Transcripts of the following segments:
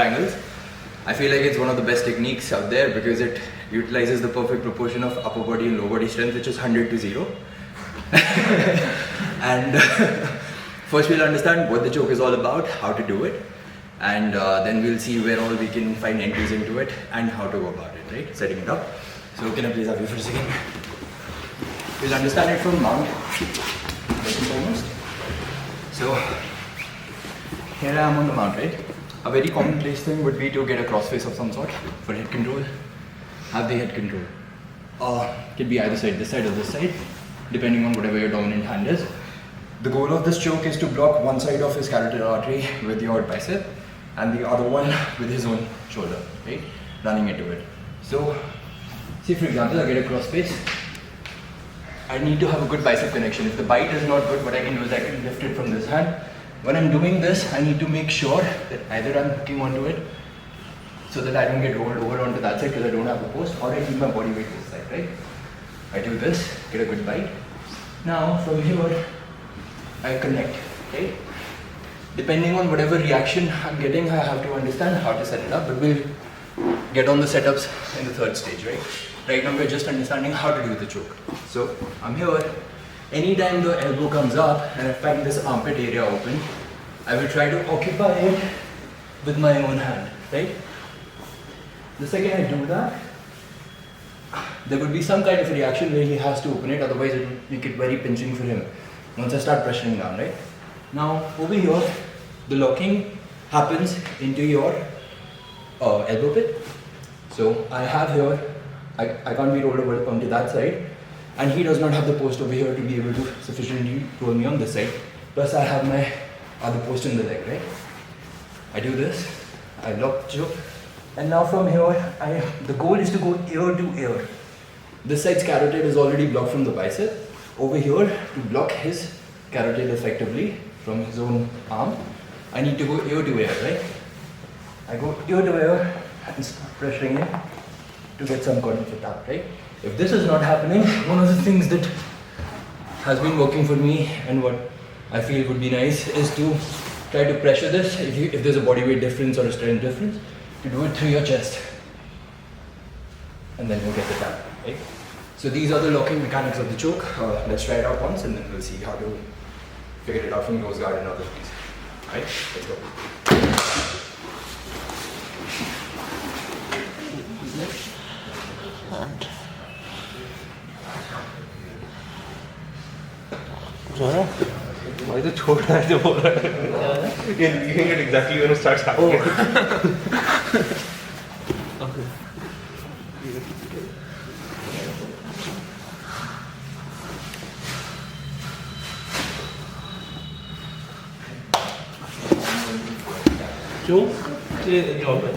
angles. I feel like it's one of the best techniques out there because it utilizes the perfect proportion of upper body and lower body strength, which is 100 to 0. And first we'll understand what the choke is all about, how to do it, and then we'll see where all we can find entries into it and how to go about it, right? Setting it up. So can I please have you for a second? We'll understand it from mount, first and foremost. So here I am on the mount, right? A very commonplace thing would be to get a crossface of some sort for head control. Have the head control. Can be either side, this side or this side, depending on whatever your dominant hand is. The goal of this choke is to block one side of his carotid artery with your bicep and the other one with his own shoulder, right? Running into it. So, see for example, I get a crossface. I need to have a good bicep connection. If the bite is not good, what I can do is I can lift it from this hand. When I'm doing this, I need to make sure that either I'm hooking onto it so that I don't get rolled over onto that side because I don't have a post, or I keep my body weight this side, right? I do this, get a good bite. Now from here, I connect, right? Depending on whatever reaction I'm getting, I have to understand how to set it up, but we'll get on the setups in the third stage, right? Right now we're just understanding how to do the choke. So I'm here. Anytime the elbow comes up and I find this armpit area open, I will try to occupy it with my own hand, right? The second I do that, there would be some kind of reaction where he has to open it, otherwise it will make it very pinching for him once I start pressuring down, right? Now over here, the locking happens into your elbow pit. So I have here, I can't be rolled over onto that side, and he does not have the post over here to be able to sufficiently roll me on this side. Plus I have my other post in the leg, right? I do this, I lock the choke, and now from here, the goal is to go ear to ear. This side's carotid is already blocked from the bicep. Over here, to block his carotid effectively from his own arm, I need to go ear to ear, right? I go ear to ear and start pressuring it to get some kind of a tap, right? If this is not happening, one of the things that has been working for me and what I feel would be nice is to try to pressure this, if there's a body weight difference or a strength difference, to do it through your chest. And then you'll get the tap, right? So these are the locking mechanics of the choke. Let's try it out once and then we'll see how to figure it out from nose guard and other things. Alright, let's go. भाई तो छोटा है जो बोल रहा है ये leaving it exactly when it starts happening. Okay. जो ये जॉब है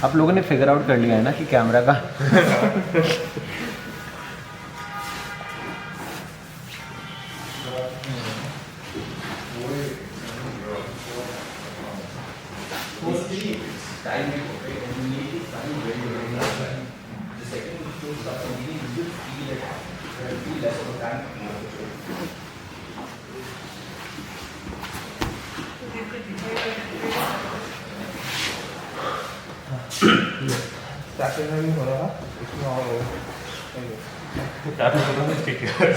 आप लोगों ने फिगर आउट कर लिया है ना कि कैमरा का नहीं हो रहा इसमें और क्या तो नहीं ठीक है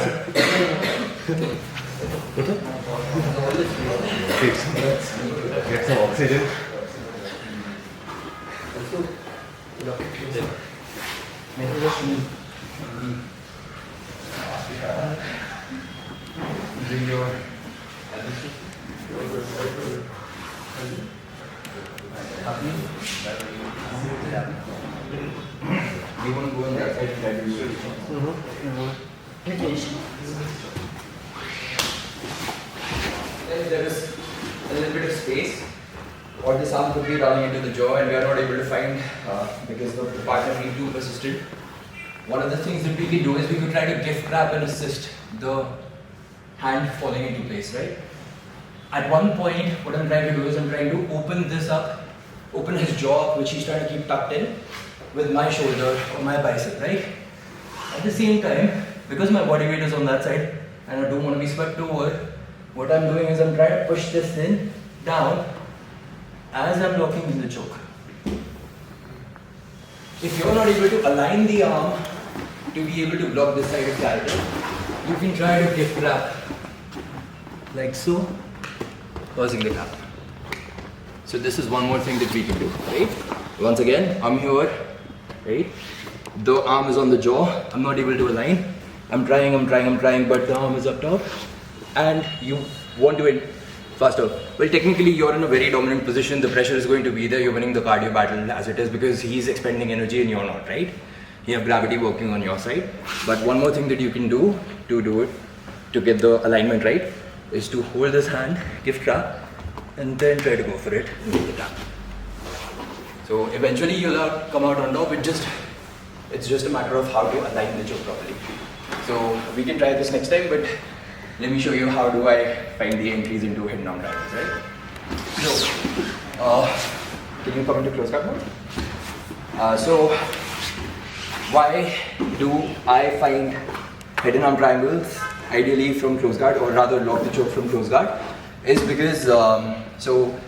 get some oxygen. Bring your you want to go on that side and try to do it? There is a little bit of space, or this arm could be running into the jaw and we are not able to find because the partner being too persistent. One of the things that we could do is we could try to gift wrap and assist the hand falling into place, right? At one point, what I'm trying to do is I'm trying to open this up, open his jaw, which he's trying to keep tucked in, with my shoulder or my bicep, right? At the same time, because my body weight is on that side and I don't want to be swept over, what I'm doing is I'm trying to push this in down as I'm locking in the choke. If you're not able to align the arm to be able to block this side of character, you can try to gift wrap like so, pausing the gap. So this is one more thing that we can do, right? Once again, I'm here, right? The arm is on the jaw, I'm not able to align. I'm trying, but the arm is up top. And you want to end faster. Well, technically you're in a very dominant position, the pressure is going to be there, you're winning the cardio battle as it is because he's expending energy and you're not, right? You have gravity working on your side. But one more thing that you can do to get the alignment right is to hold this hand, gift wrap, and then try to go for it and get the tap. So eventually you'll come out on top, it's just a matter of how to align the choke properly. So we can try this next time, but let me show you how do I find the entries into hidden arm drivers, right? So, can you come into close guard mode? So, why do I find hidden arm triangles ideally from close guard, or rather lock the choke from close guard? Is because, so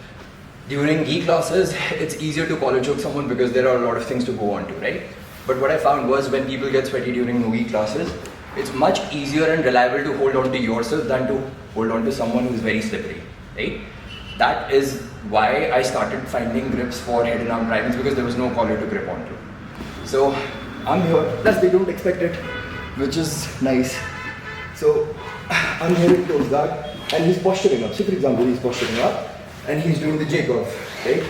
during gi classes, it's easier to collar choke someone because there are a lot of things to go on to, right? But what I found was when people get sweaty during no-gi classes, it's much easier and reliable to hold on to yourself than to hold on to someone who's very slippery, right? That is why I started finding grips for hidden arm triangles, because there was no collar to grip onto. So I'm here, plus they don't expect it, which is nice. So I'm here in close guard and he's posturing up. So for example, he's posturing up and he's doing the J-curve, right?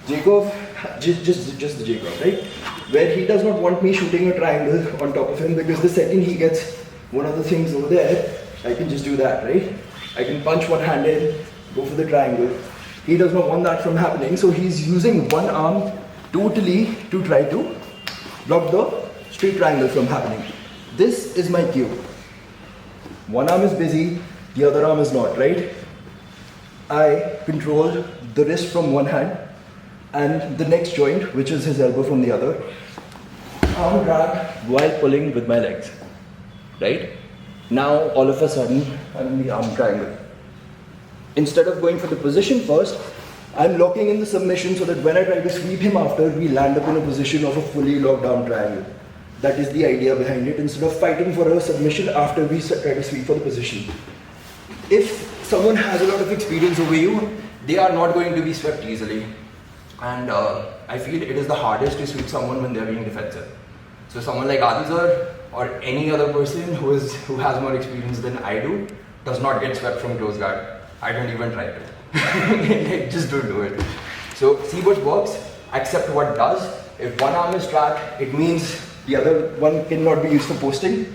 J-curve, just the J-curve, right? Where he does not want me shooting a triangle on top of him, because the second he gets one of the things over there, I can just do that, right? I can punch one hand in, go for the triangle. He does not want that from happening, so he's using one arm totally to try to block the straight triangle from happening. This is my cue. One arm is busy, the other arm is not, right? I control the wrist from one hand and the next joint, which is his elbow, from the other. Arm drag while pulling with my legs, right? Now all of a sudden I'm in the arm triangle. Instead of going for the position first, I'm locking in the submission so that when I try to sweep him after, we land up in a position of a fully locked arm triangle. That is the idea behind it, instead of fighting for a submission after we try to sweep for the position. If someone has a lot of experience over you, they are not going to be swept easily. And I feel it is the hardest to sweep someone when they are being defensive. So someone like Adil sir or any other person who has more experience than I do does not get swept from close guard. I don't even try to. Just don't do it. So see what works, accept what does. If one arm is trapped, it means the other one cannot be used for posting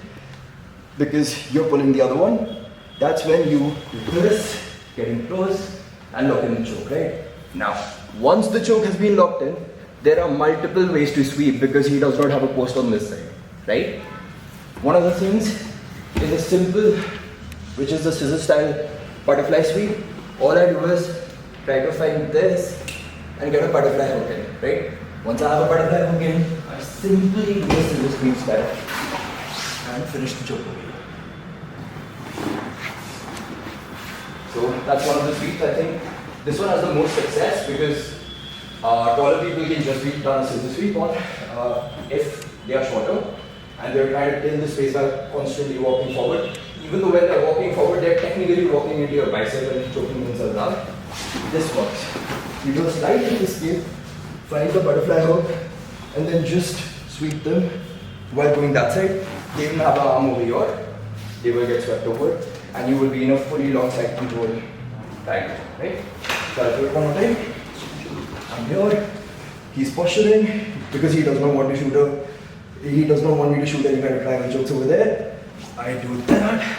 because you're pulling the other one. That's when you do this, getting close and lock in the choke, right? Now, once the choke has been locked in, there are multiple ways to sweep because he does not have a post on this side, right? One of the things is a simple, which is the scissor style butterfly sweep. All I do is try to find this and get a butterfly hook in, right? Once I have a butterfly hook in, I simply do the scissor sweep style and finish the choke over here. So that's one of the sweeps. I think this one has the most success because taller people can just be done a scissor sweep on if they are shorter and they're trying to till the space by constantly walking forward. Even though when they're walking forward, they're technically walking into your bicep and choking themselves out. This works. You do a slight escape, find the butterfly hook, and then just sweep them while going that side. They will have an arm over here. They will get swept over, and you will be in a fully long side control triangle, right? So I'll do it one more time. I'm here. He's posturing because he does not want to shoot he does not want me to shoot any kind of triangle chokes over there. I do that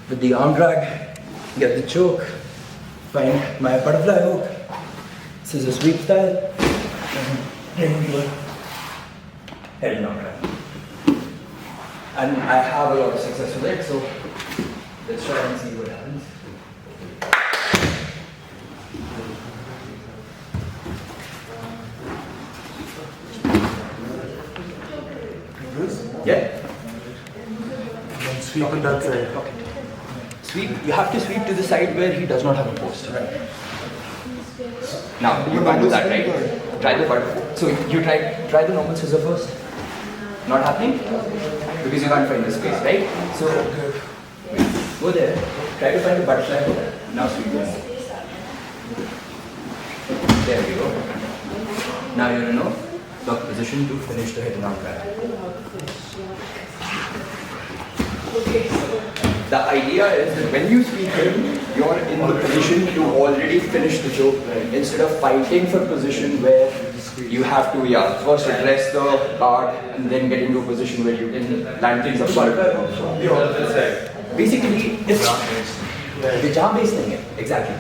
with the arm drag, get the choke, find my butterfly hook, scissor sweep style, and into a head and arm drag. And I have a lot of success with it, so let's try and see what happens. Yeah. Sweep on that side. Okay. Sweep, you have to sweep to the side where he does not have a post. Right. Now, you can't do that, right? Try the butterfly. So you try the normal scissor first. Not happening? Because you can't find the space, right? So, go there, try to find the butterfly hook. Now sweep your move. There we go. Now you're in a lock position to finish the hit and out grab. The idea is that when you sweep him, you're in the position to already finish the choke, instead of fighting for position where you have to, first address the guard and then get into a position where you can land things apart. Basically, it's the jaw base thing, exactly.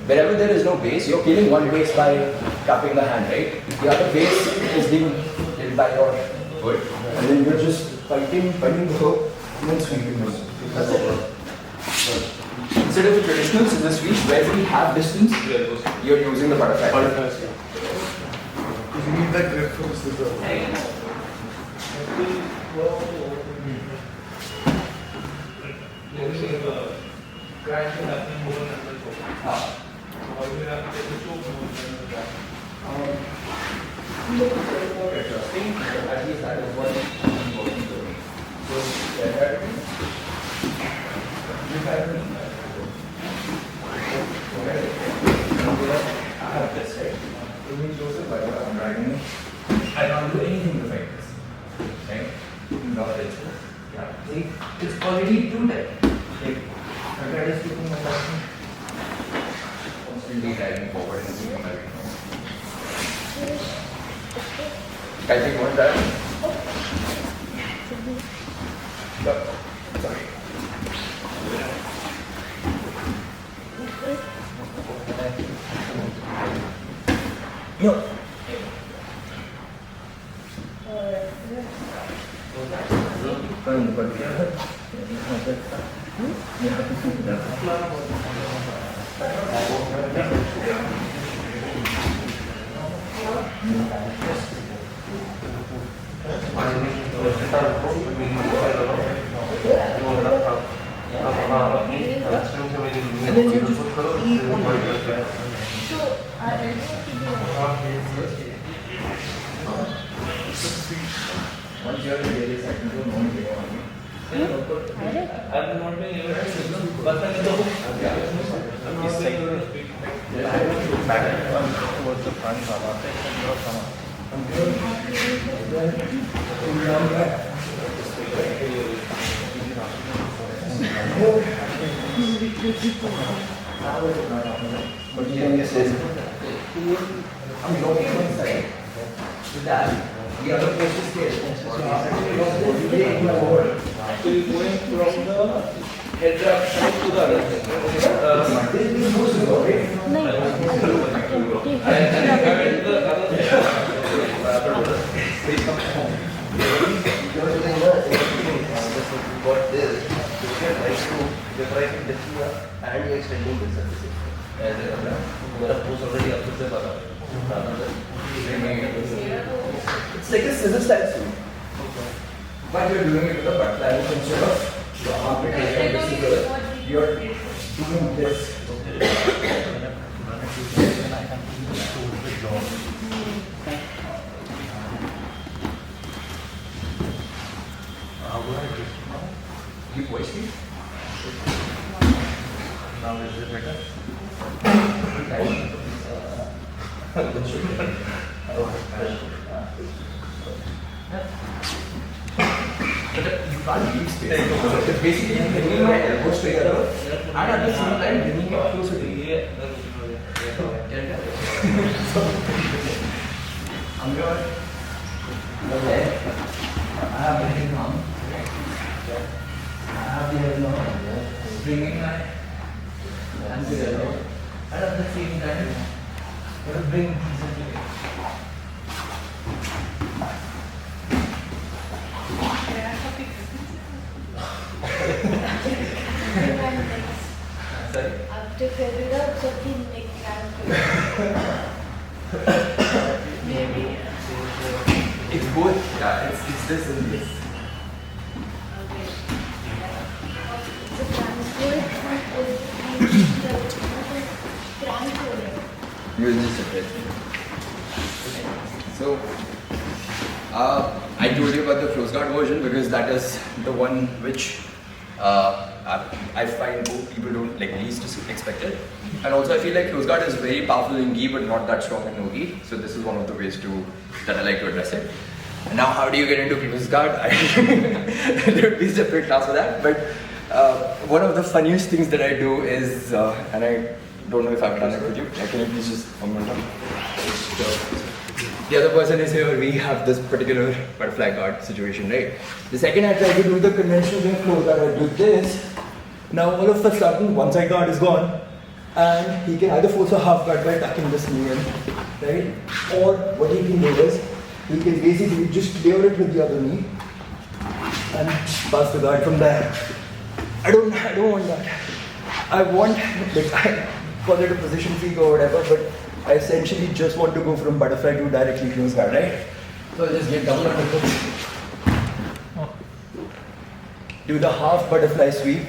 Wherever there is no base, you're killing one base by cupping the hand, right? The other base is being hit by your foot, and then you're just fighting the hook, and then sweeping the hook. That's it. Instead of the traditional scissor sweep where we have distance, you're using the butterfly. You need that grip from the scissor. At least that is what I'm working towards. So, I have this, right? It means Joseph, I'm dragging it. I can't do anything to fight this. Right? Not this. Yeah. See, it's already too tight. Like, I try to keep my person constantly driving forward and keeping my weight. I think one time. Sorry. No. And then you just keep on once you are in the area, I can go on video on you. I'm not being able to but I'm not being able to speak. Back towards the front. I'm good. But you can guess this. I'm looking one side. With that, the other place is there. So you're going from the head drop side to the other side. Got this. You're trying to and you're extending this at the same time. It's like a scissor style suit. But you're doing it with a butterfly instead of the arm rotation. You're doing this. You voice me? Now is it better? You can't leave space. It's basically bringing my elbows together and at the same time bringing it closer to you. I'm good. Okay. I have the head now. I have the head now. Bringing my hands together. And at the same time, bring these together. Sorry? After figured out something like that. Maybe. It's both. Yeah, it's this and this. Okay. we'll just address it. So, I told you about the close guard version because that is the one which I find people don't like least expect it. And also I feel like close guard is very powerful in gi but not that strong in no gi. So this is one of the ways that I like to address it. And now how do you get into close guard? There would be a separate class for that. But one of the funniest things that I do is, and I don't know if I've done it with you. Can you please just comment on it? The other person is here, we have this particular butterfly guard situation, right? The second I try to do the conventional thing close guard, I do this. Now all of a sudden, one side guard is gone, and he can either force a half guard by tucking this knee in, right? Or what he can do is, he can basically just clear it with the other knee, and pass the guard from there. I don't want that. I want, I call it a position freak or whatever, but I essentially just want to go from butterfly to directly close guard, right? So I'll just get down on the foot. Do the half butterfly sweep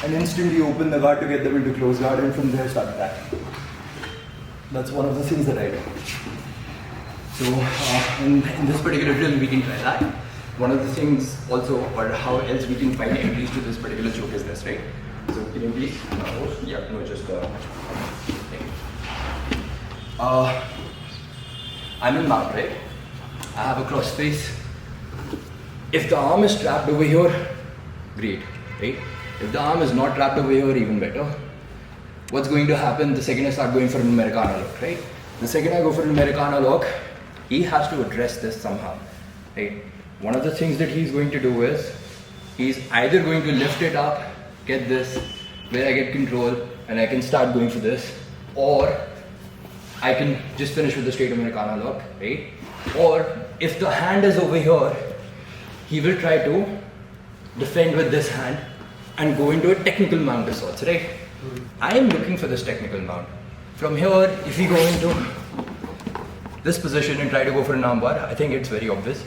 and instantly open the guard to get them into close guard and from there start attacking. That's one of the things that I do. So in this particular drill we can try that. One of the things also, or how else we can find entries to this particular choke is this, right? So can you please? Yeah, no, just I'm in mount, right? I have a cross face. If the arm is trapped over here, great, right? If the arm is not trapped over here, even better. What's going to happen the second I start going for an Americana lock, right? The second I go for an Americana lock, he has to address this somehow, right? One of the things that he's going to do is, he's either going to lift it up, get this, where I get control, and I can start going for this, or I can just finish with the straight Americana lock, right? Or if the hand is over here, he will try to defend with this hand and go into a technical mount of sorts, right? I am looking for this technical mount. From here, if we go into this position and try to go for an armbar, I think it's very obvious.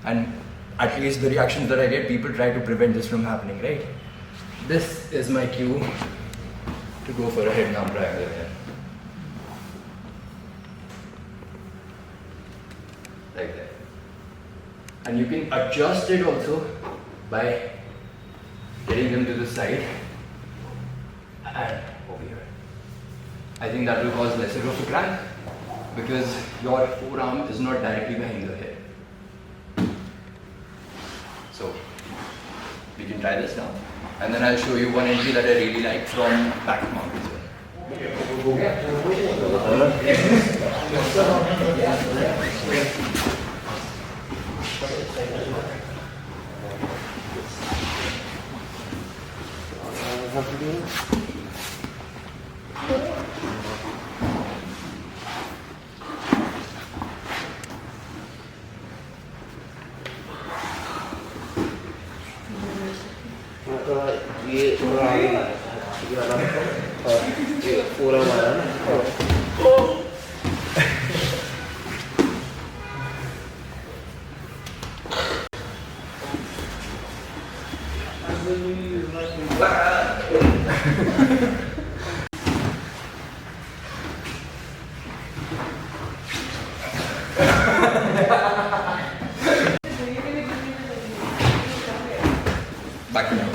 And at least the reactions that I get, people try to prevent this from happening, right? This is my cue to go for a head and arm triangle here. Like that. And you can adjust it also by getting them to the side and over here. I think that will cause lesser of a crack because your forearm is not directly behind the head. So we can try this now. And then I'll show you one entry that I really like from back mount as well. ये थोड़ा आगे वाला और ये पूरा हमारा ना Back to now.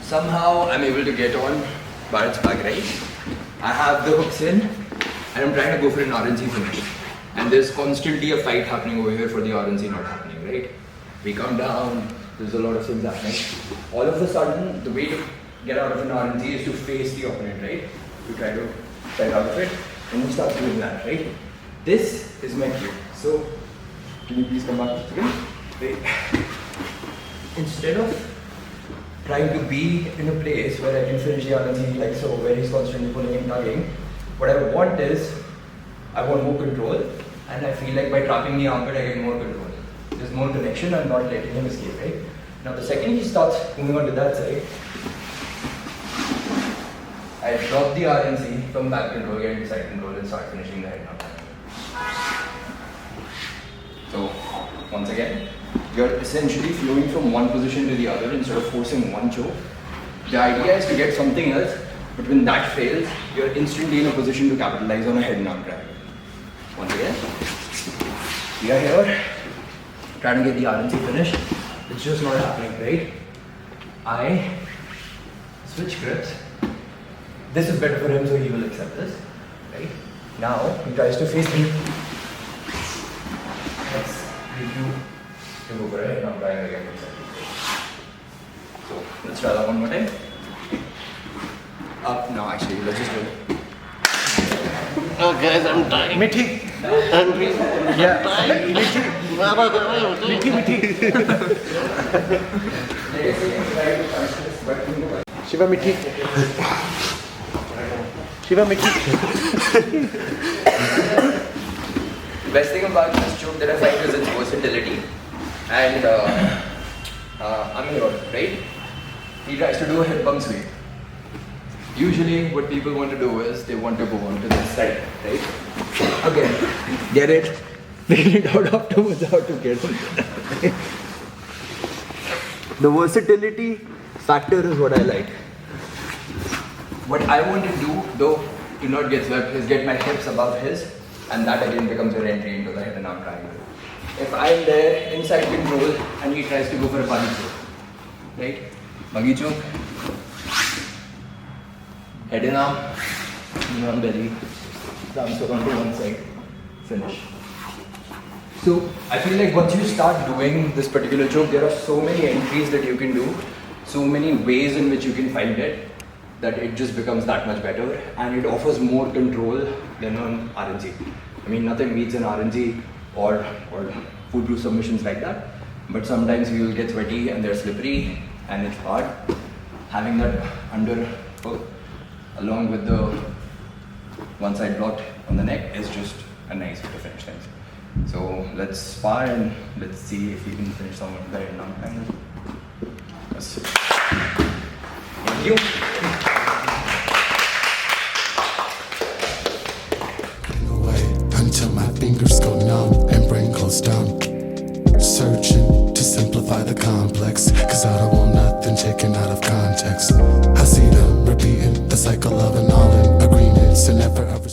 Somehow I'm able to get on Bharat's back, right? I have the hooks in and I'm trying to go for an RNC finish. And there's constantly a fight happening over here for the RNC not happening, right? We come down, there's a lot of things happening. All of a sudden, the way to get out of an RNC is to face the opponent, right? You try to get out of it and you start doing that, right? This is my cue. So, can you please come back to the screen? Wait. Instead of trying to be in a place where I can finish the RNC like so, where he's constantly pulling and tugging, what I want is, I want more control, and I feel like by trapping the armpit, I get more control. There's more connection, I'm not letting him escape, right? Now the second he starts moving on to that side, I drop the RNC from back control, get into side control, and start finishing the head now. So, once again, you're essentially flowing from one position to the other instead of forcing one choke. The idea is to get something else But when that fails, you're instantly in a position to capitalize on a head and arm triangle. Once again, we are here, trying to get the RNC finished. It's just not happening, right? I switch grips. This is better for him, so he will accept this, right? Now, he tries to face me. Let's review to go for a head and arm triangle again. So, let's try that one more time. Up, no, actually, let's just do it. Oh guys, I'm dying. मिठी Hungry. या मिठी मिठी शिवा मिठी शिवा मिठी The best thing about this choke that I find is its versatility. And Amir, right? He tries to do a hip bump sweep. Usually, what people want to do is they want to go on to this side, right? Again, get it? Figure it out afterwards how to get it. The versatility factor is what I like. What I want to do, though, to not get swept, is get my hips above his, and that again becomes your entry into the head and arm triangle. If I'm there, inside control, and he tries to go for a buggy choke, right? Buggy choke, head and arm, knee on belly, transfer onto one side, finish. So I feel like once you start doing this particular choke, there are so many entries that you can do, so many ways in which you can find it, that it just becomes that much better, and it offers more control than on RNG. I mean, nothing beats an RNG or foolproof submissions like that, but sometimes you will get sweaty and they're slippery and it's hard. Having that under hook along with the one side blocked on the neck is just a nice way to finish things. So let's spar and let's see if we can finish some of the head and arm triangle. Yes. Thank you. Away until my fingers go numb and brain goes dumb. Searching to simplify the complex, cause I don't want nothing taken out of context. I see them repeating the cycle of an all in agreements and never ever